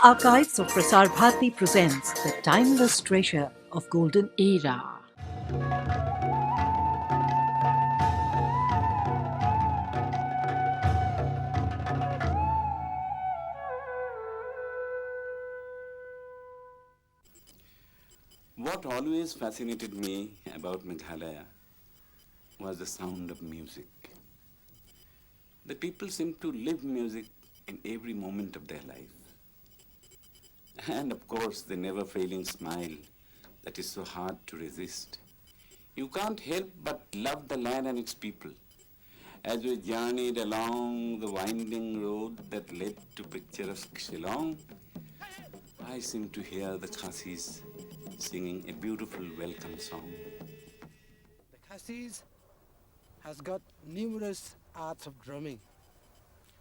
Archives of Prasar Bharati presents the timeless treasure of golden era. What always fascinated me about Meghalaya was the sound of music. The people seem to live music in every moment of their life. And of course, the never-failing smile that is so hard to resist. You can't help but love the land and its people. As we journeyed along the winding road that led to picturesque Shillong, I seemed to hear the Khasis singing a beautiful welcome song. The Khasis has got numerous arts of drumming,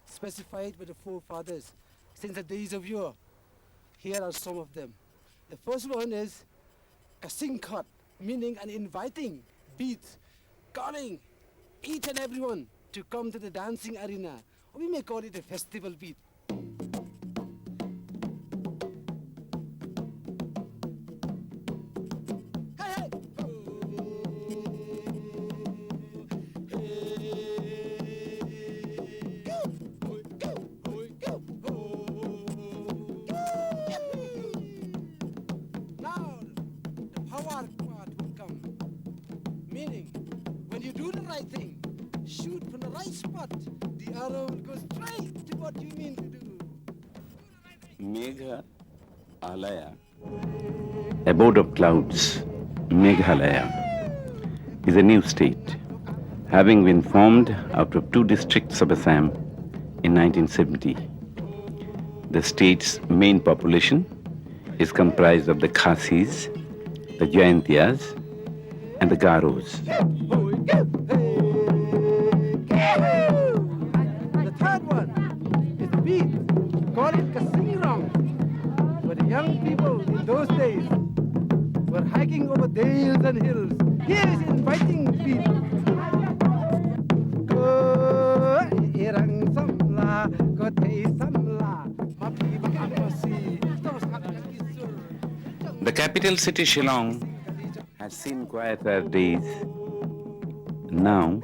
specified by the forefathers since the days of yore. Here are some of them. The first one is kasingkot, meaning an inviting beat, calling each and everyone to come to the dancing arena. Or we may call it a festival beat. Shoot from the right spot. The arrow will go straight to what you mean to do. Meghalaya, abode of clouds, Meghalaya, is a new state, having been formed out of two districts of Assam in 1970. The state's main population is comprised of the Khasis, the Jaintias, and the Garos. Call it Kasirong, where the young people in those days were hiking over dales and hills. Here is inviting beat. The capital city Shillong has seen quieter days. Now,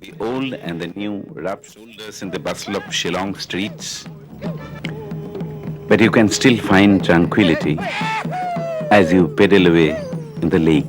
the old and the new rub shoulders in the bustle of Shillong streets. But you can still find tranquility as you pedal away in the lake.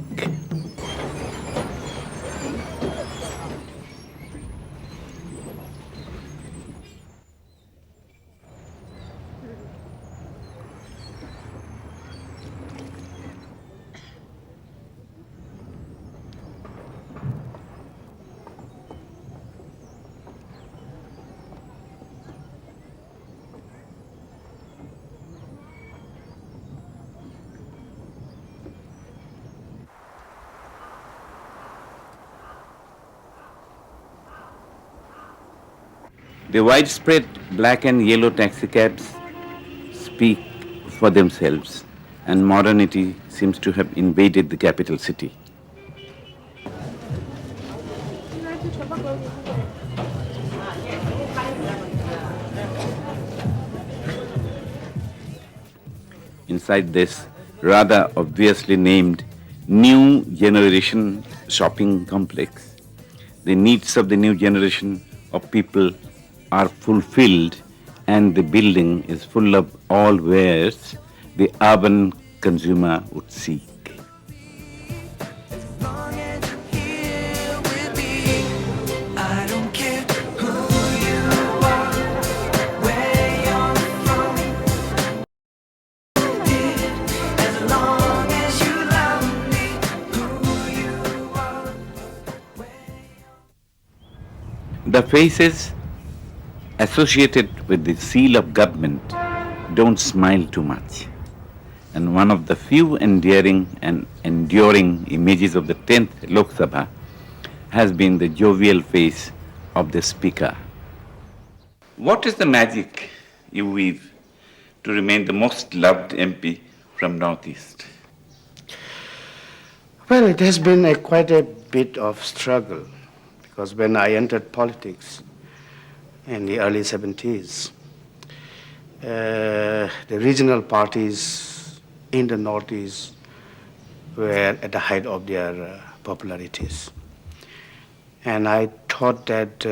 The widespread black and yellow taxicabs speak for themselves, and modernity seems to have invaded the capital city. Inside this rather obviously named New Generation Shopping Complex, the needs of the new generation of people are fulfilled, and the building is full of all wares the urban consumer would seek. The faces associated with the seal of government don't smile too much. And one of the few endearing and enduring images of the 10th Lok Sabha has been the jovial face of the speaker. What is the magic you weave to remain the most loved MP from Northeast? Well, it has been quite a bit of struggle, because when I entered politics in the early 70s, the regional parties in the Northeast were at the height of their popularities. And I thought that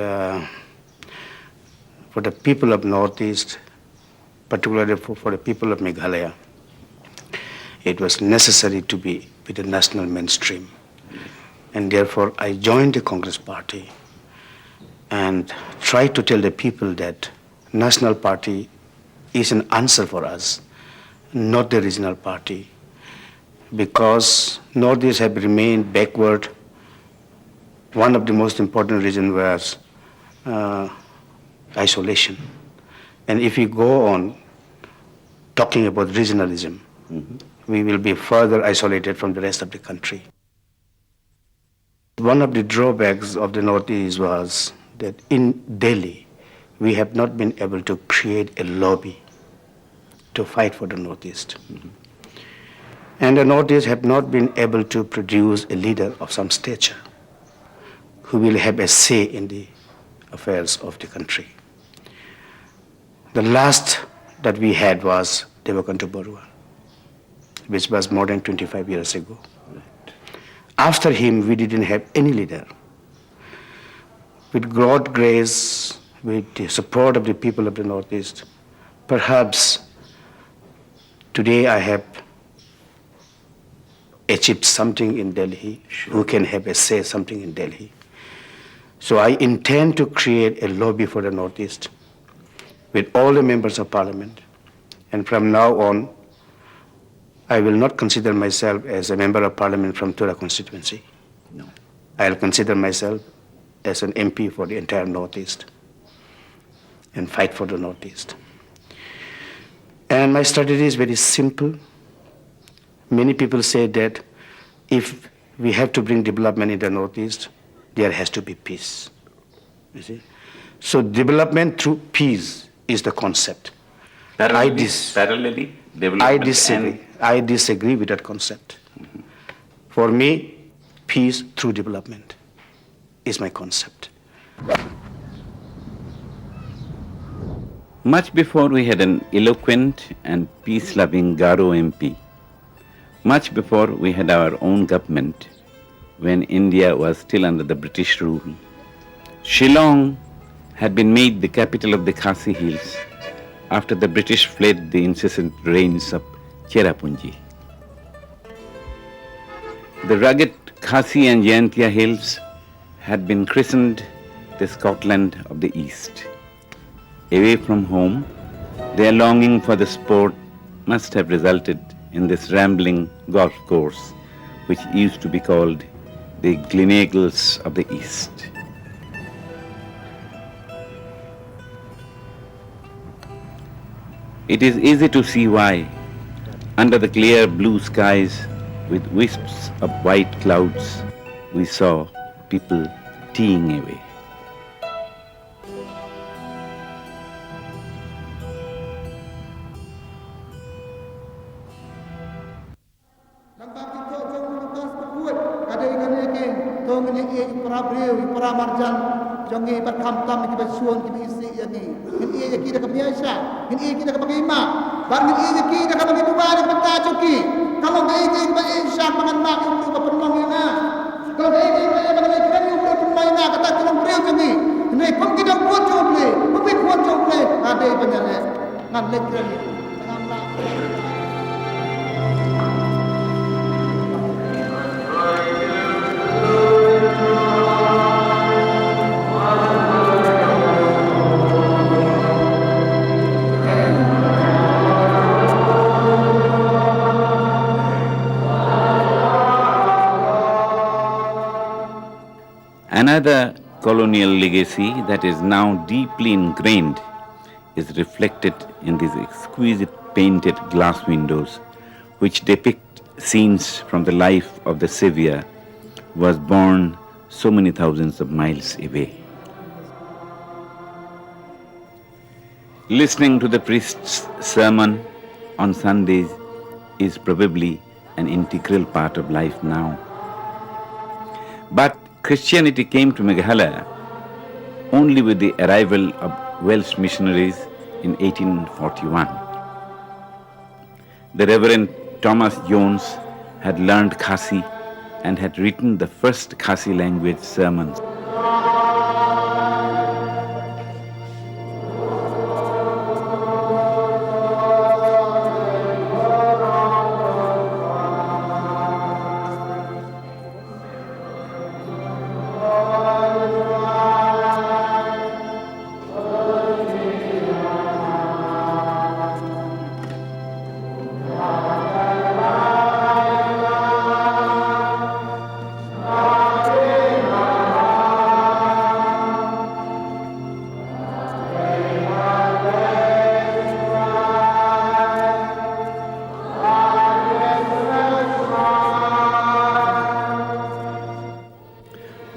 for the people of Northeast, particularly for the people of Meghalaya, it was necessary to be with the national mainstream. And therefore, I joined the Congress Party and tried to tell the people that National Party is an answer for us, not the regional party, because Northeast have remained backward. One of the most important reasons was isolation. And if we go on talking about regionalism, we will be further isolated from the rest of the country. One of the drawbacks of the Northeast was that in Delhi, we have not been able to create a lobby to fight for the Northeast. And the Northeast have not been able to produce a leader of some stature who will have a say in the affairs of the country. The last that we had was Devakanta Barua, which was more than 25 years ago. After him, we didn't have any leader. With God's grace, with the support of the people of the Northeast, perhaps today I have achieved something in Delhi, who can have a say something in Delhi. So I intend to create a lobby for the Northeast with all the members of Parliament. And from now on, I will not consider myself as a member of Parliament from Tura constituency. No. I'll consider myself as an MP for the entire Northeast and fight for the Northeast. And my strategy is very simple. Many people say that if we have to bring development in the Northeast, there has to be peace. You see? So development through peace is the concept. I disagree with that concept. For me, peace through development is my concept. Much before we had an eloquent and peace-loving Garo MP, much before we had our own government, when India was still under the British rule, Shillong had been made the capital of the Khasi hills after the British fled the incessant rains of Cherrapunji. The rugged Khasi and Jaintia hills had been christened the Scotland of the East. Away from home, their longing for the sport must have resulted in this rambling golf course, which used to be called the Gleneagles of the East. It is easy to see why, under the clear blue skies with wisps of white clouds, we saw people teeing away. Jangan berkamtam kita bersuan kita isi ini. Ini kita kebiasa. Ini kita kebagaimana. Barang ini kita kebagi dua kita tajuki. Kalau ini kita insya mengenal itu berpenuh ina. Kalau ini kita mengenal itu berpenuh ina kata tolong beriu jangan. Ini pun kita buat joble. Pun buat joble. Ada banyak ngan lekran itu. Another colonial legacy that is now deeply ingrained is reflected in these exquisite painted glass windows which depict scenes from the life of the Savior who was born so many thousands of miles away. Listening to the priest's sermon on Sundays is probably an integral part of life now. But Christianity came to Meghalaya only with the arrival of Welsh missionaries in 1841. The Reverend Thomas Jones had learned Khasi and had written the first Khasi language sermons.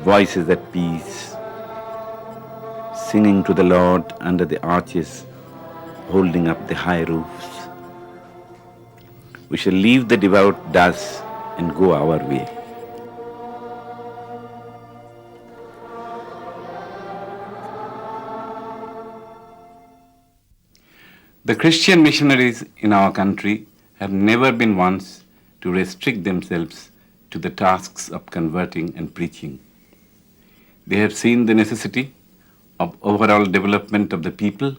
Voices at peace, singing to the Lord under the arches, holding up the high roofs. We shall leave the devout dust and go our way. The Christian missionaries in our country have never been ones to restrict themselves to the tasks of converting and preaching. They have seen the necessity of overall development of the people,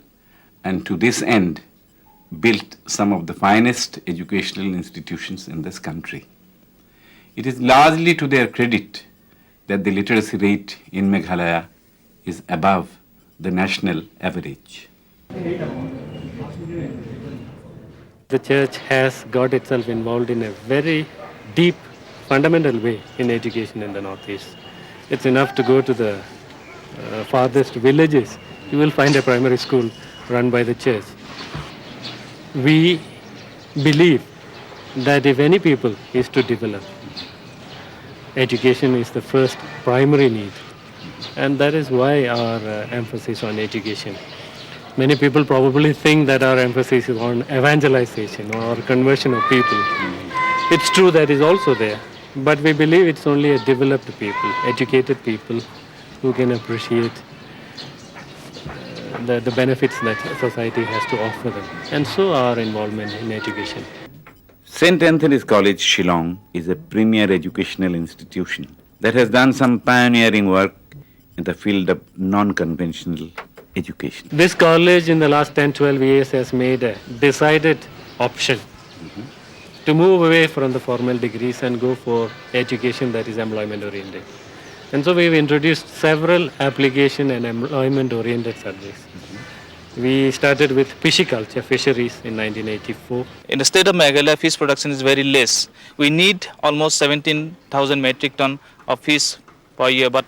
and to this end built some of the finest educational institutions in this country. It is largely to their credit that the literacy rate in Meghalaya is above the national average. The church has got itself involved in a very deep, fundamental way in education in the Northeast. It's enough to go to the farthest villages. You will find a primary school run by the church. We believe that if any people is to develop, education is the first primary need. And that is why our emphasis on education. Many people probably think that our emphasis is on evangelization or conversion of people. It's true that is also there. But we believe it's only a developed people, educated people who can appreciate the benefits that society has to offer them. And so our involvement in education. St. Anthony's College, Shillong is a premier educational institution that has done some pioneering work in the field of non-conventional education. This college in the last 10-12 years has made a decided option to move away from the formal degrees and go for education that is employment-oriented. And so we've introduced several application and employment-oriented subjects. We started with pisciculture, fisheries, in 1984. In the state of Meghalaya, fish production is very less. We need almost 17,000 metric ton of fish per year, but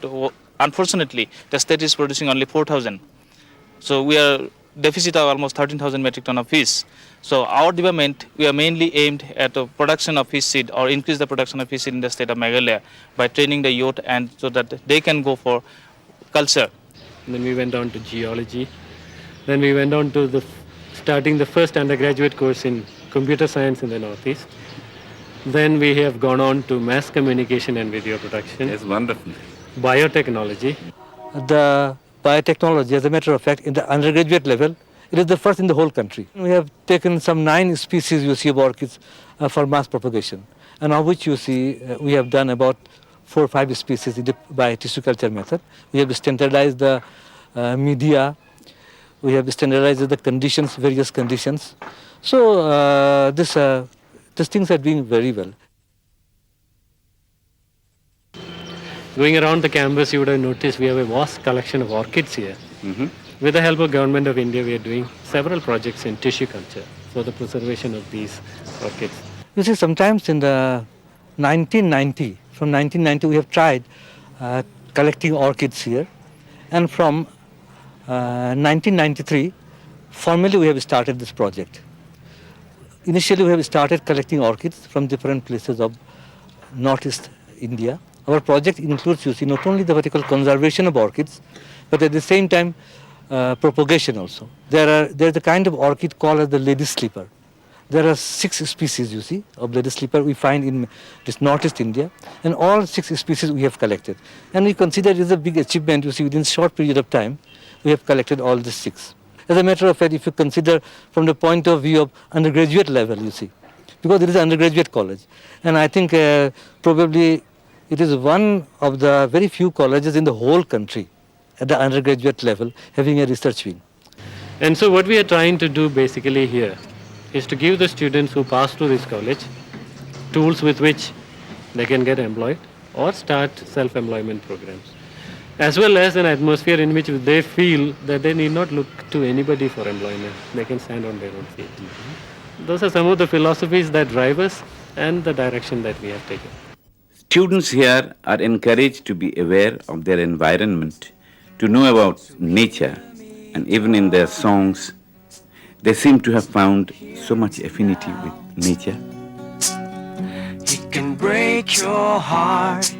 unfortunately, the state is producing only 4,000. So we are deficit of almost 13,000 metric ton of fish. So our development, we are mainly aimed at the production of fish seed or increase the production of fish seed in the state of Meghalaya by training the youth and so that they can go for culture. And then we went on to geology. Then we went on to starting the first undergraduate course in computer science in the Northeast. Then we have gone on to mass communication and video production. It's wonderful. Biotechnology. The biotechnology, as a matter of fact, in the undergraduate level, it is the first in the whole country. We have taken some 9 species, you see, of orchids for mass propagation, and of which you see we have done about 4 or 5 species by tissue culture method. We have standardized the media, we have standardized the conditions, various conditions. So these things are doing very well. Going around the campus, you would have noticed we have a vast collection of orchids here. With the help of Government of India, we are doing several projects in tissue culture for the preservation of these orchids. You see, sometimes in the 1990, from 1990 we have tried collecting orchids here, and from 1993, formally we have started this project. Initially we have started collecting orchids from different places of Northeast India. Our project includes, you see, not only the vertical conservation of orchids, but at the same time propagation also. There's a kind of orchid called as the lady sleeper. There are 6 species, you see, of lady sleeper we find in this Northeast India, and all 6 species we have collected. And we consider it is a big achievement, you see, within a short period of time, we have collected all the 6. As a matter of fact, if you consider from the point of view of undergraduate level, you see, because it is an undergraduate college. And I think probably it is one of the very few colleges in the whole country at the undergraduate level having a research wing. And so what we are trying to do basically here is to give the students who pass through this college tools with which they can get employed or start self-employment programs, as well as an atmosphere in which they feel that they need not look to anybody for employment. They can stand on their own feet. Those are some of the philosophies that drive us and the direction that we have taken. Students here are encouraged to be aware of their environment, to know about nature, and even in their songs, they seem to have found so much affinity with nature. It can break your heart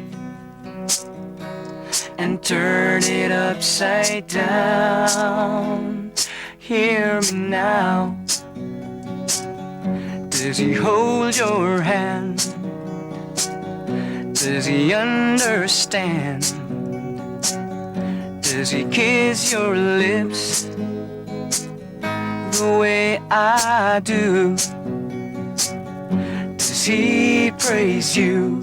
and turn it upside down. Hear me now. Does he hold your hand? Does he understand? Does he kiss your lips the way I do? Does he praise you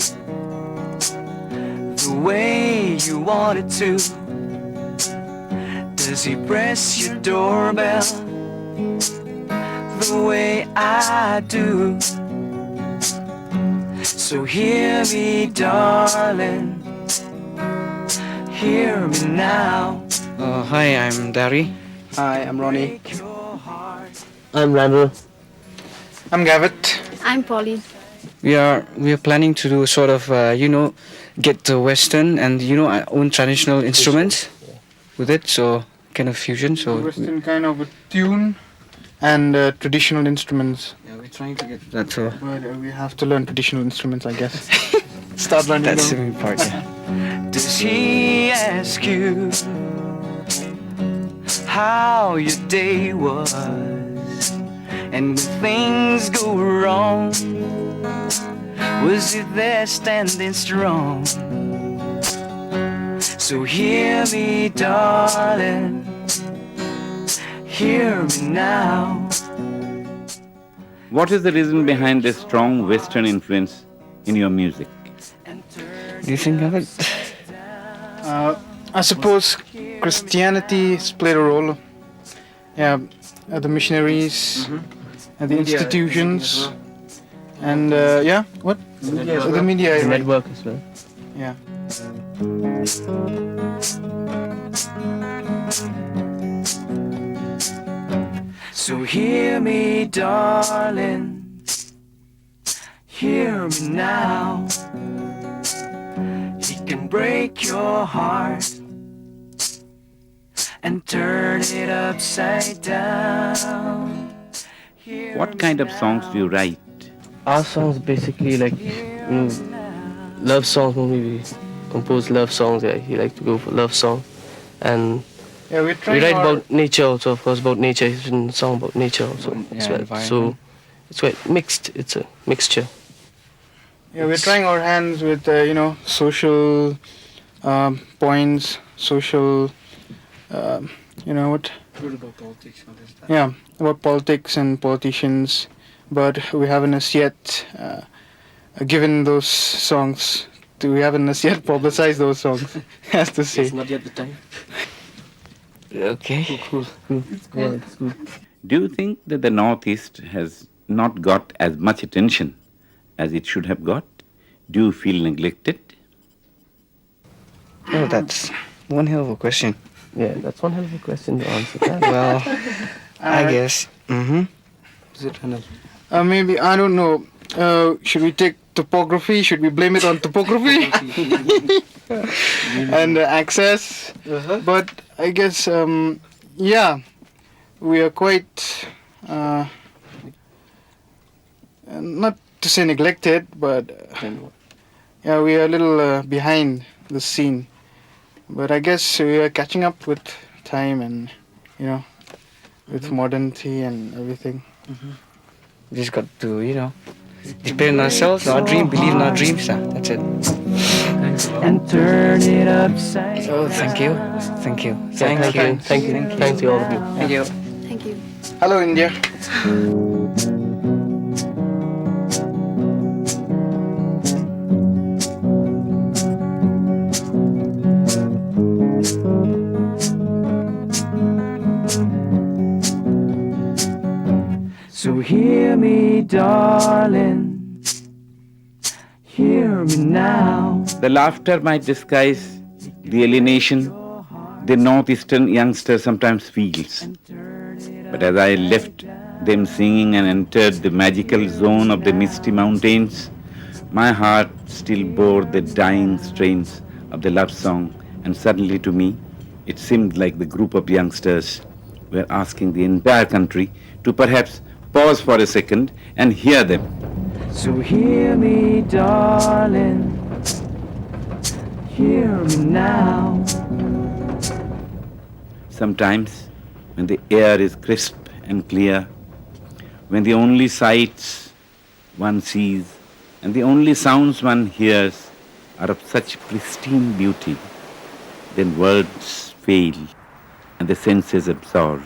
the way you wanted to? Does he press your doorbell the way I do? So hear me, darling, hear me now. Hi, I'm Dari. Hi, I'm Ronnie. I'm Randall. I'm Gavit. I'm Polly. We are planning to do sort of get the Western and our own traditional instruments with it, so kind of fusion. So Western kind of a tune and traditional instruments. Yeah, we're trying to get that. So but we have to learn traditional instruments, I guess. Start learning that's the them. main part. Yeah. Does he ask you how your day was? And when things go wrong, was it there standing strong? So hear me, darling, hear me now. What is the reason behind this strong Western influence in your music? Do you think of it? I suppose Christianity has played a role. Yeah, the missionaries, and the institutions, and yeah, what? The media, The right? network as well. Yeah. So hear me, darling, hear me now. He can break your heart and turn it upside down. What kind of songs do you write? Our songs basically like love songs. When we compose love songs, yeah, he like to go for love song, and Yeah, we're we trying write our- about nature also. Of course, about nature. He's written a song about nature also as well. So it's quite mixed. It's a mixture. Yeah, we're trying our hands with social points, social, what? About politics, all this stuff. Yeah, about politics and politicians, but we haven't as yet given those songs. We haven't as yet publicized those songs, as to say. It's not yet the time. Okay. Cool. Yeah, it's good. Do you think that the Northeast has not got as much attention as it should have got? Do you feel neglected? Oh, that's one hell of a question. Yeah, that's one hell of a question to answer. Well, I guess. Is it Randall? Maybe, I don't know. Should we take topography? Should we blame it on topography? And access? But I guess, yeah, we are quite, not to say neglected, but yeah, we are a little behind the scene. But I guess we are catching up with time and, with modernity and everything. We just got to, depend on ourselves, our dream, believe in our dreams. That's it. And turn it upside Oh, thank you. Thank you. Thank you. Thank you all of you. Thank you. Thank you. Hello, India. So hear me, darling, hear me now. The laughter might disguise the alienation the northeastern youngster sometimes feels. But as I left them singing and entered the magical zone of the misty mountains, my heart still bore the dying strains of the love song, and suddenly to me, it seemed like the group of youngsters were asking the entire country to perhaps pause for a second and hear them. So hear me, darling, hear me now. Sometimes, when the air is crisp and clear, when the only sights one sees and the only sounds one hears are of such pristine beauty, then words fail and the senses absorb.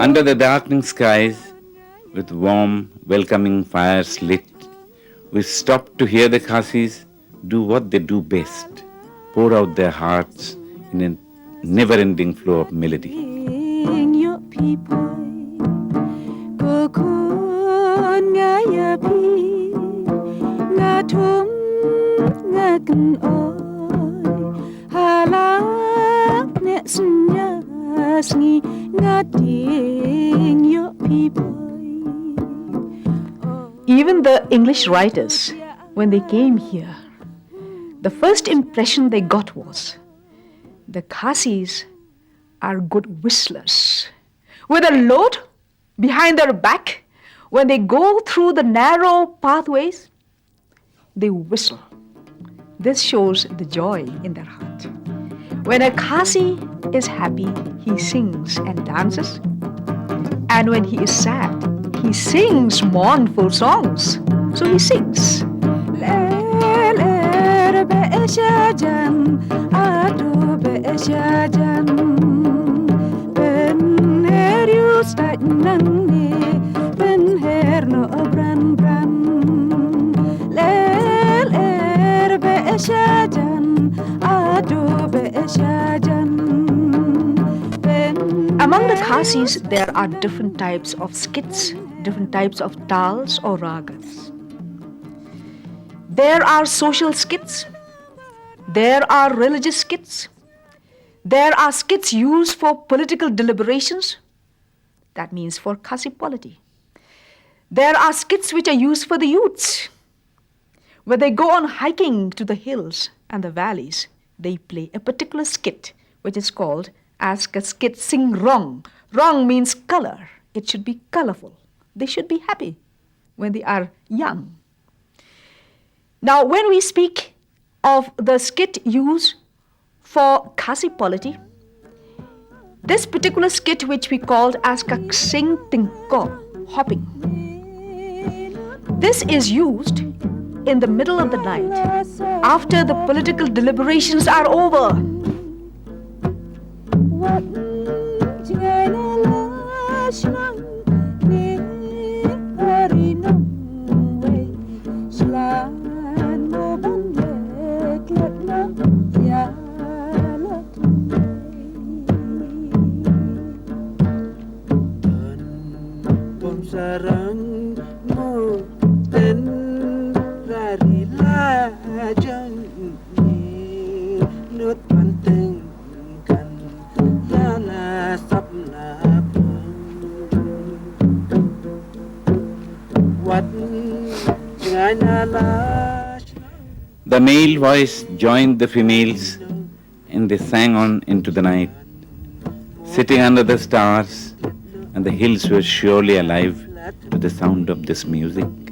Under the darkening skies, with warm, welcoming fires lit, we stopped to hear the Khasis do what they do best, pour out their hearts in a never-ending flow of melody. Even the English writers, when they came here, the first impression they got was the Khasis are good whistlers. With a load behind their back, when they go through the narrow pathways, they whistle. This shows the joy in their heart. When a Khasi is happy, he sings and dances. And when he is sad, he sings mournful songs. So he sings. Among the Khasis, there are different types of skits, different types of tals or ragas. There are social skits, there are religious skits, there are skits used for political deliberations, that means for Khasi polity. There are skits which are used for the youths. When they go on hiking to the hills and the valleys, they play a particular skit which is called as a skit Sing Rong. Rong means color. It should be colorful. They should be happy when they are young. Now, when we speak of the skit used for Khasi polity, this particular skit which we called as Kak Sing Tingko, hopping, this is used in the middle of the night after the political deliberations are over. The male voice joined the females and they sang on into the night, sitting under the stars, and the hills were surely alive to the sound of this music.